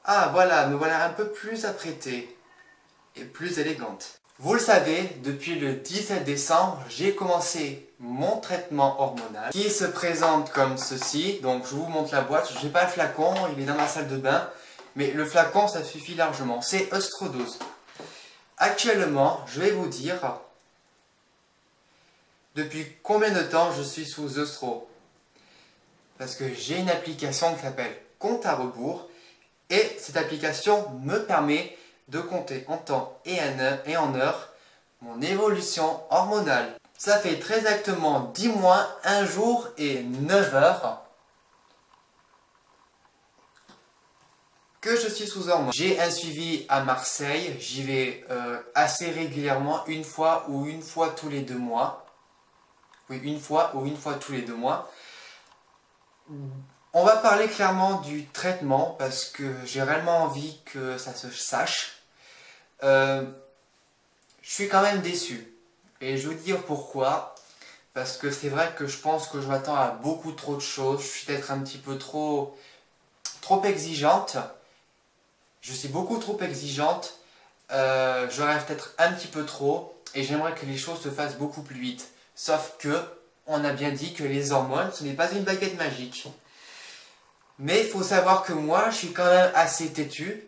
Ah voilà, me voilà un peu plus apprêtée et plus élégante. Vous le savez, depuis le 17 décembre, j'ai commencé mon traitement hormonal qui se présente comme ceci. Donc je vous montre la boîte, je n'ai pas le flacon, il est dans ma salle de bain, mais le flacon ça suffit largement, c'est Oestrodose. Actuellement, je vais vous dire depuis combien de temps je suis sous Ostro. Parce que j'ai une application qui s'appelle Compte à rebours et cette application me permet de compter en temps et en heure mon évolution hormonale. Ça fait très exactement 10 mois, 1 jour et 9 heures que je suis sous hormones. J'ai un suivi à Marseille, j'y vais assez régulièrement, une fois tous les 2 mois. Oui, une fois tous les 2 mois. On va parler clairement du traitement parce que j'ai réellement envie que ça se sache. Je suis quand même déçu. Et je vais vous dire pourquoi. Parce que c'est vrai que je pense que je m'attends à beaucoup trop de choses. Je suis peut-être un petit peu trop exigeante. Je suis beaucoup trop exigeante. Je rêve peut-être un petit peu trop. Et j'aimerais que les choses se fassent beaucoup plus vite. Sauf que, on a bien dit que les hormones, ce n'est pas une baguette magique. Mais il faut savoir que moi, je suis quand même assez têtu.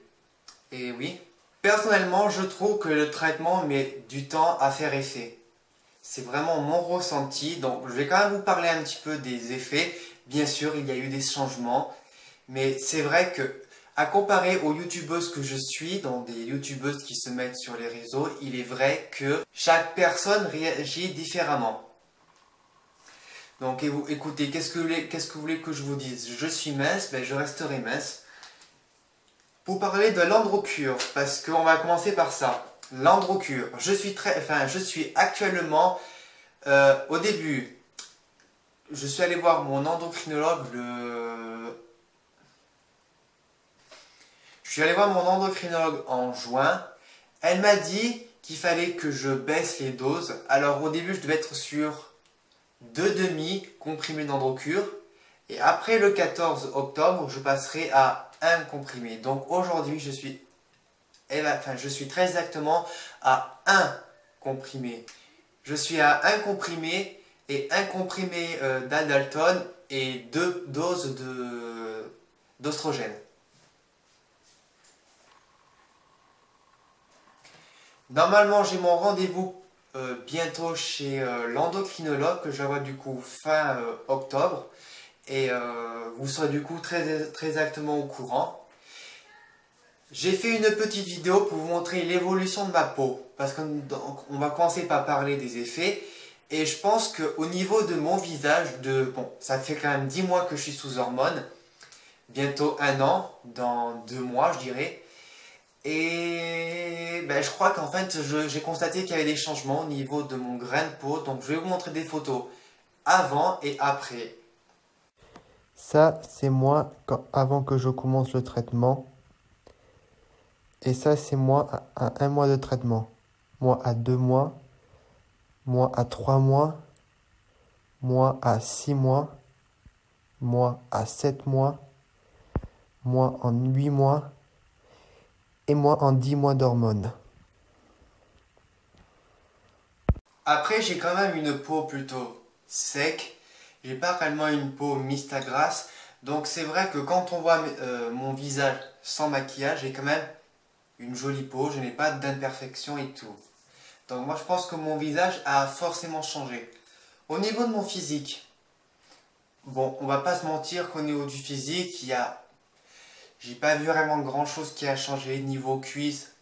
Et oui. Personnellement, je trouve que le traitement met du temps à faire effet. C'est vraiment mon ressenti. Donc, je vais quand même vous parler un petit peu des effets. Bien sûr, il y a eu des changements. Mais c'est vrai que, à comparer aux youtubeuses que je suis, donc des youtubeuses qui se mettent sur les réseaux, il est vrai que chaque personne réagit différemment. Donc écoutez, qu'est-ce que vous voulez que je vous dise? Je suis mince, ben je resterai mince. Pour parler de l'androcure, parce qu'on va commencer par ça. L'androcure, je suis actuellement, au début, je suis allé voir mon endocrinologue Je suis allé voir mon endocrinologue en juin. Elle m'a dit qu'il fallait que je baisse les doses. Alors au début, je devais être sur 2 demi-comprimés d'androcure. Et après le 14 octobre, je passerai à 1 comprimé. Donc aujourd'hui, je suis très exactement à 1 comprimé. Je suis à 1 comprimé et 1 comprimé d'aldaltone et 2 doses d'oestrogène. Normalement, j'ai mon rendez-vous bientôt chez l'endocrinologue que je vais avoir du coup fin octobre. Et vous serez du coup très exactement au courant. J'ai fait une petite vidéo pour vous montrer l'évolution de ma peau. Parce qu'on va commencer par parler des effets. Et je pense qu'au niveau de mon visage, bon, ça fait quand même 10 mois que je suis sous hormones. Bientôt 1 an, dans 2 mois je dirais. Et ben, je crois qu'en fait, j'ai constaté qu'il y avait des changements au niveau de mon grain de peau. Donc je vais vous montrer des photos avant et après. Ça, c'est moi avant que je commence le traitement. Et ça, c'est moi à 1 mois de traitement. Moi à 2 mois. Moi à 3 mois. Moi à 6 mois. Moi à 7 mois. Moi en 8 mois. Et moi en 10 mois d'hormones. Après, j'ai quand même une peau plutôt sec. J'ai pas réellement une peau mixte à grasse. Donc c'est vrai que quand on voit mon visage sans maquillage, j'ai quand même une jolie peau. Je n'ai pas d'imperfection et tout. Donc moi je pense que mon visage a forcément changé. Au niveau de mon physique, bon, on va pas se mentir qu'au niveau du physique, j'ai pas vu vraiment grand chose qui a changé. Niveau cuisse,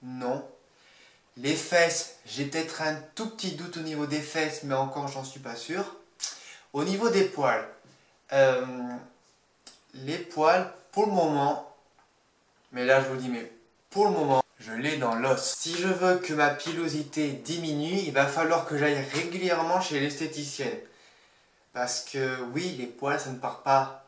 non. Les fesses, j'ai peut-être un tout petit doute au niveau des fesses, mais encore j'en suis pas sûr. Au niveau des poils, les poils, pour le moment, mais là je vous dis, mais pour le moment, je l'ai dans l'os. Si je veux que ma pilosité diminue, il va falloir que j'aille régulièrement chez l'esthéticienne. Parce que oui, les poils, ça ne part pas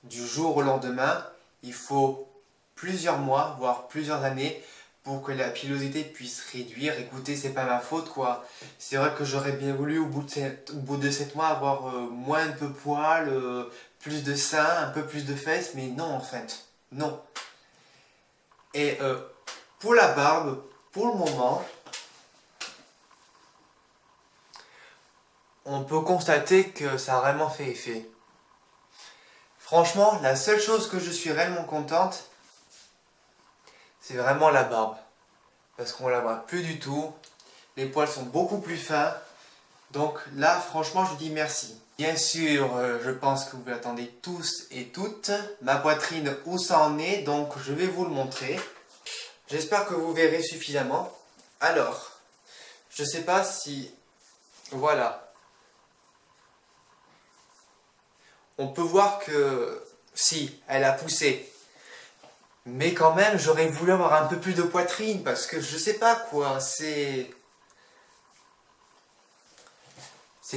du jour au lendemain. Il faut plusieurs mois, voire plusieurs années, pour que la pilosité puisse réduire. Écoutez, c'est pas ma faute quoi. C'est vrai que j'aurais bien voulu au bout de 7 mois avoir moins un peu poils, plus de seins, un peu plus de fesses, mais non en fait. Non. Et pour la barbe, pour le moment, on peut constater que ça a vraiment fait effet. Franchement, la seule chose que je suis réellement contente, c'est vraiment la barbe. Parce qu'on la voit plus du tout. Les poils sont beaucoup plus fins. Donc là, franchement, je vous dis merci. Bien sûr, je pense que vous l'attendez tous et toutes. Ma poitrine, où ça en est, donc je vais vous le montrer. J'espère que vous verrez suffisamment. Alors, je sais pas si... Voilà. On peut voir que... Si, elle a poussé. Mais quand même, j'aurais voulu avoir un peu plus de poitrine parce que je sais pas quoi, c'est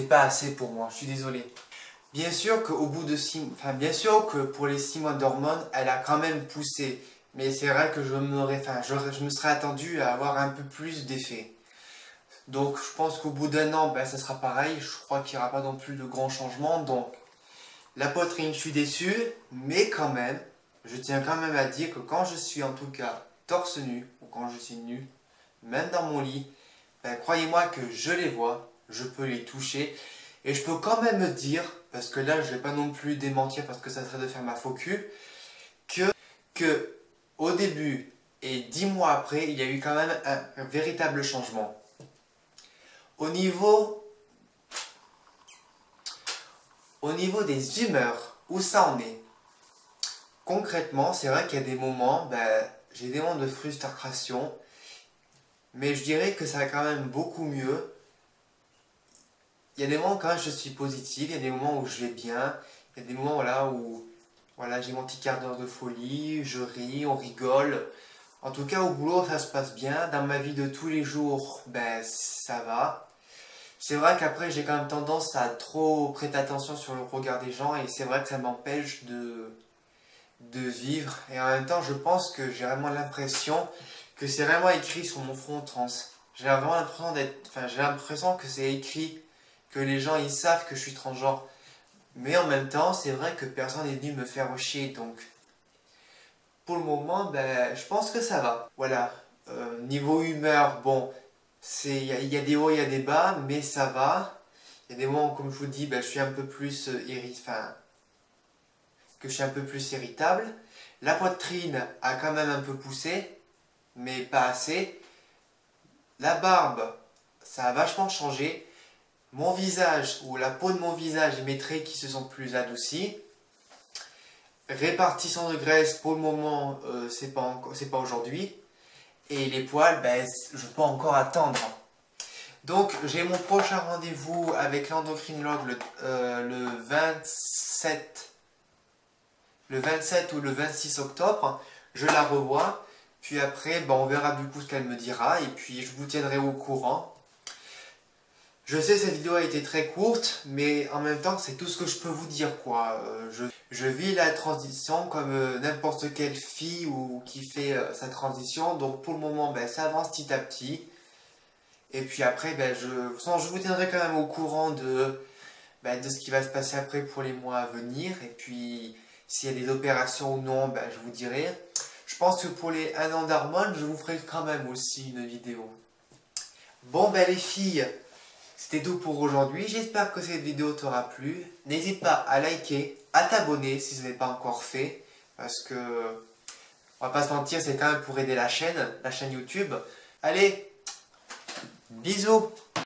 pas assez pour moi, je suis désolé. Bien sûr qu'au bout de bien sûr que pour les 6 mois d'hormones, elle a quand même poussé. Mais c'est vrai que je me serais attendu à avoir un peu plus d'effet. Donc je pense qu'au bout d'un an, ben, ça sera pareil. Je crois qu'il n'y aura pas non plus de grands changements. Donc la poitrine, je suis déçu, mais quand même, je tiens quand même à dire que quand je suis en tout cas torse nu, ou quand je suis nu, même dans mon lit, ben, croyez-moi que je les vois, je peux les toucher, et je peux quand même me dire, parce que là je vais pas non plus démentir parce que ça serait de faire ma faux cul, que au début et 10 mois après, il y a eu quand même un véritable changement. Au niveau des humeurs, où ça en est? Concrètement, c'est vrai qu'il y a des moments, ben, j'ai des moments de frustration, mais je dirais que ça va quand même beaucoup mieux. Il y a des moments quand même je suis positif, il y a des moments où je vais bien, il y a des moments voilà, où voilà, j'ai mon petit quart d'heure de folie, je ris, on rigole. En tout cas, au boulot, ça se passe bien. Dans ma vie de tous les jours, ben, ça va. C'est vrai qu'après, j'ai quand même tendance à trop prêter attention sur le regard des gens et c'est vrai que ça m'empêche de vivre. Et en même temps, je pense que j'ai vraiment l'impression que c'est vraiment écrit sur mon front trans. J'ai vraiment l'impression j'ai l'impression que c'est écrit, que les gens ils savent que je suis transgenre. Mais en même temps, c'est vrai que personne n'est venu me faire chier. Donc, pour le moment, ben, je pense que ça va. Voilà. Niveau humeur, bon, il y a des hauts, il y a des bas, mais ça va. Il y a des moments, comme je vous dis, ben, je suis un peu plus que je suis un peu plus irritable. La poitrine a quand même un peu poussé, mais pas assez. La barbe, ça a vachement changé. Mon visage, ou la peau de mon visage et mes traits qui se sont plus adoucis. Répartition de graisse, pour le moment, c'est pas aujourd'hui. Et les poils, ben, je peux encore attendre. Donc, j'ai mon prochain rendez-vous avec l'endocrinologue le 27 ou le 26 octobre. Je la revois. Puis après, ben, on verra du coup ce qu'elle me dira. Et puis, je vous tiendrai au courant. Je sais, cette vidéo a été très courte, mais en même temps, c'est tout ce que je peux vous dire, quoi. Je vis la transition comme n'importe quelle fille ou qui fait sa transition. Donc, pour le moment, ben, ça avance petit à petit. Et puis après, ben, je vous tiendrai quand même au courant ben, de ce qui va se passer après pour les mois à venir. Et puis, s'il y a des opérations ou non, ben, je vous dirai. Je pense que pour les 1 an d'hormones, je vous ferai quand même aussi une vidéo. Bon, ben les filles... C'était tout pour aujourd'hui, j'espère que cette vidéo t'aura plu. N'hésite pas à liker, à t'abonner si ce n'est pas encore fait. Parce que, on va pas se mentir, c'est quand même pour aider la chaîne YouTube. Allez, bisous!